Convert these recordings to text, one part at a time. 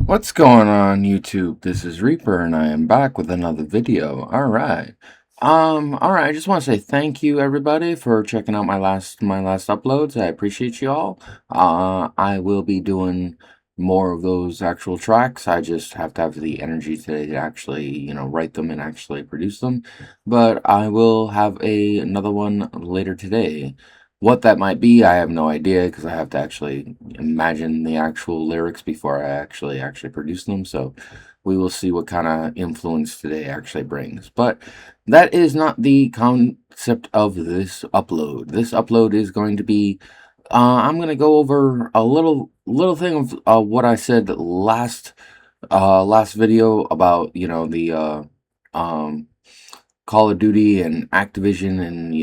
What's going on YouTube? This is Reaper and I am back with another video. All right, I just want to say thank you everybody for checking out my last uploads. I appreciate you all. I will be doing more of those actual tracks. I just have to have the energy today to actually, write them and actually produce them. But I will have another one later today. What that might be, I have no idea because I have to actually imagine the actual lyrics before I actually produce them. So we will see what kind of influence today actually brings. But that is not the concept of this upload. This upload is going to be I'm going to go over a little thing of what I said last video about, the um Call of Duty and Activision and,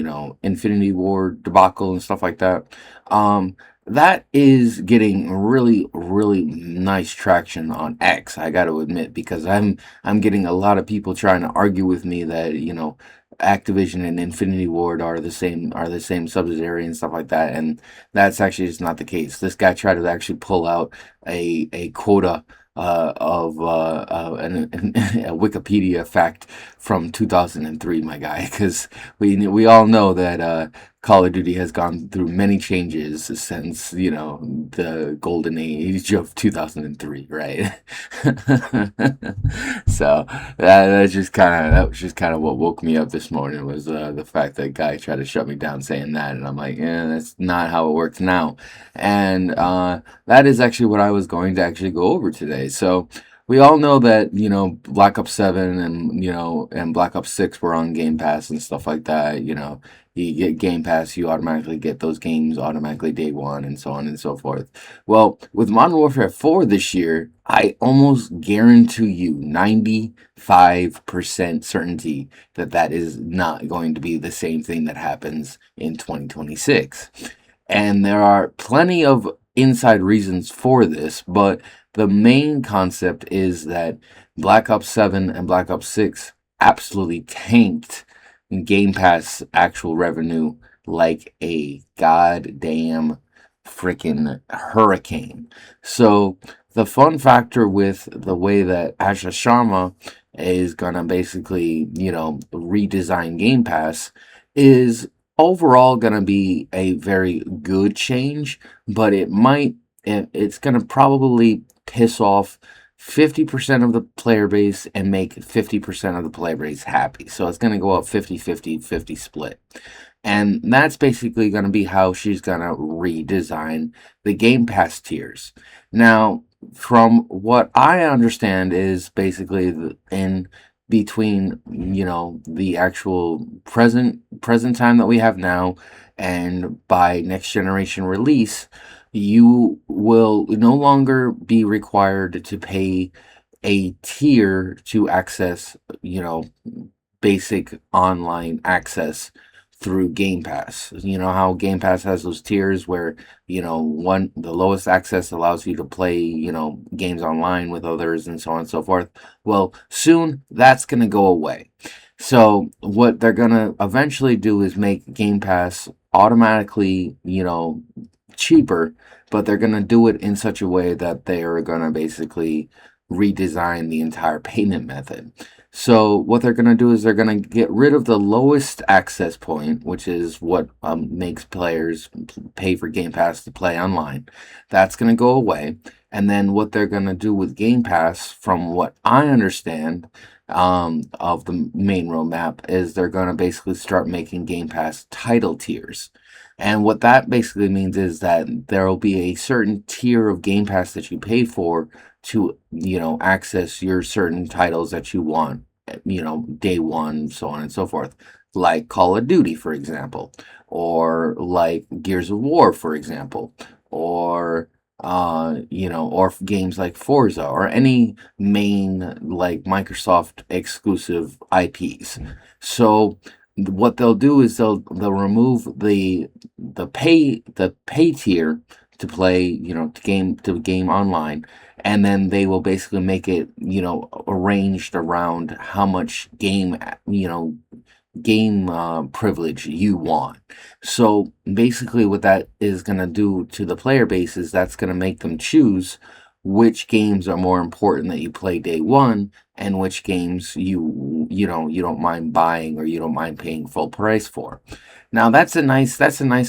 Infinity War debacle and stuff like that. Um, that is getting really, really nice traction on X, I got to admit, because I'm getting a lot of people trying to argue with me that, Activision and Infinity Ward are the same subsidiary and stuff like that, and that's actually just not the case. This guy tried to actually pull out a quota of a Wikipedia fact from 2003, my guy, because we all know that Call of Duty has gone through many changes since the golden age of 2003, right? So that was just kind of what woke me up this morning was the fact that guy tried to shut me down saying that, and I'm like, yeah, that's not how it works now, and that is actually what I was going to actually go over today. So we all know that, Black Ops 7 and Black Ops 6 were on Game Pass and stuff like that. You get Game Pass, you automatically get those games automatically day one and so on and so forth. Well, with Modern Warfare 4 this year, I almost guarantee you 95% certainty that that is not going to be the same thing that happens in 2026. And there are plenty of inside reasons for this, but the main concept is that Black Ops 7 and Black Ops 6 absolutely tanked Game Pass actual revenue like a goddamn freaking hurricane. So the fun factor with the way that Asha Sharma is gonna basically, redesign Game Pass is overall gonna be a very good change, but it's gonna probably piss off 50% of the player base and make 50% of the player base happy. So it's going to go up 50-50-50 split. And that's basically going to be how she's going to redesign the Game Pass tiers. Now, from what I understand is basically in between, the actual present time that we have now and by next generation release, you will no longer be required to pay a tier to access, basic online access through Game Pass. You know how Game Pass has those tiers where, the lowest access allows you to play, games online with others and so on and so forth. Well, soon that's going to go away. So what they're going to eventually do is make Game Pass automatically, cheaper, but they're going to do it in such a way that they are going to basically redesign the entire payment method. So what they're going to do is they're going to get rid of the lowest access point, which is what makes players pay for Game Pass to play online. That's going to go away. And then what they're going to do with Game Pass, from what I understand of the main roadmap, is they're going to basically start making Game Pass title tiers. And what that basically means is that there will be a certain tier of Game Pass that you pay for to, access your certain titles that you want, day one, so on and so forth. Like Call of Duty, for example, or like Gears of War, for example, or or games like Forza, or any main like Microsoft exclusive IPs. So what they'll do is they'll remove the pay tier to play, to game online, and then they will basically make it, arranged around how much game privilege you want. So basically what that is going to do to the player base is that's going to make them choose which games are more important that you play day one, and which games you don't mind buying or you don't mind paying full price for. Now that's a nice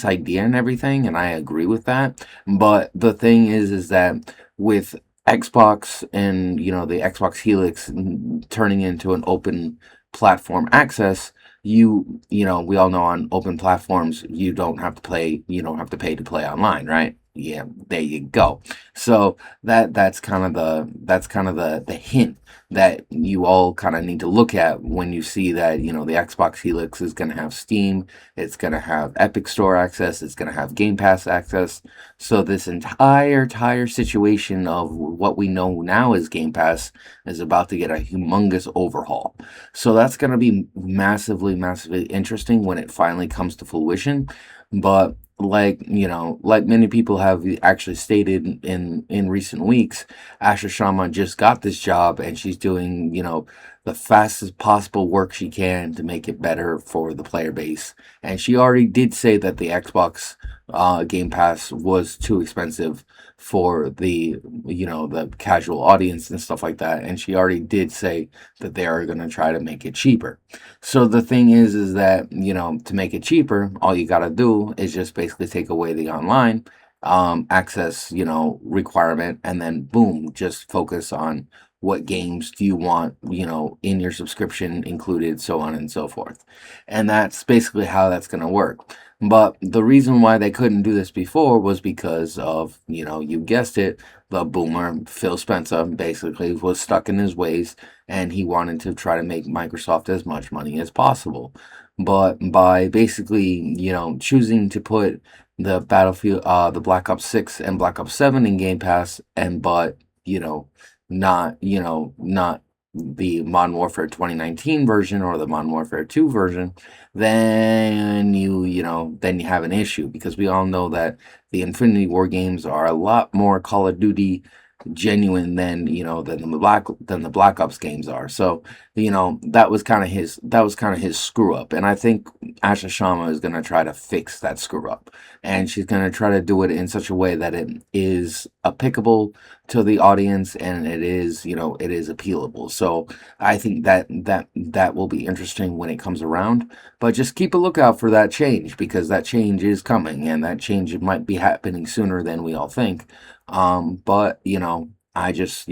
idea and everything, and I agree with that. But the thing is that with Xbox and the Xbox Helix turning into an open platform access, we all know on open platforms you don't have to pay to play online, right? Yeah, there you go. So that's kind of the hint that you all kind of need to look at when you see that the Xbox Helix is going to have Steam, it's going to have Epic Store access, it's going to have Game Pass access. So this entire situation of what we know now as Game Pass is about to get a humongous overhaul. So that's going to be massively interesting when it finally comes to fruition. But like many people have actually stated in recent weeks, Asha Sharma just got this job and she's doing, the fastest possible work she can to make it better for the player base. And she already did say that the Xbox Game Pass was too expensive for the casual audience and stuff like that. And she already did say that they are going to try to make it cheaper. So the thing is that, to make it cheaper, all you got to do is just basically take away the online access, requirement, and then boom, just focus on what games do you want, in your subscription included, so on and so forth. And that's basically how that's going to work. But the reason why they couldn't do this before was because of, you guessed it, the boomer, Phil Spencer, basically was stuck in his ways and he wanted to try to make Microsoft as much money as possible. But by basically, choosing to put the Black Ops 6 and Black Ops 7 in Game Pass, and but, not the Modern Warfare 2019 version or the Modern Warfare 2 version, then you have an issue because we all know that the Infinity War games are a lot more Call of Duty genuine than the Black Ops games are. So, that was kind of his screw up. And I think Asha Sharma is gonna try to fix that screw up. And she's gonna try to do it in such a way that it is applicable to the audience and it is appealable. So I think that will be interesting when it comes around. But just keep a lookout for that change because that change is coming and that change might be happening sooner than we all think. But I just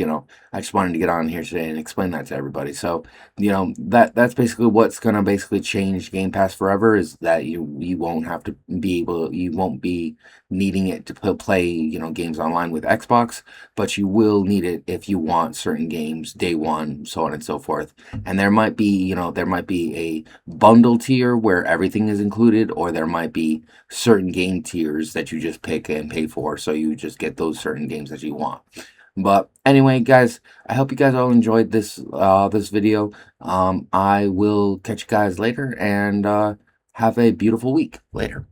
wanted to get on here today and explain that to everybody. So, that's basically what's gonna basically change Game Pass forever is that you won't have to you won't be needing it to play, games online with Xbox, but you will need it if you want certain games day one, so on and so forth. And there might be a bundle tier where everything is included, or there might be certain game tiers that you just pick and pay for, so you just get those certain games that you want. But anyway, guys, I hope you guys all enjoyed this video. I will catch you guys later and have a beautiful week later.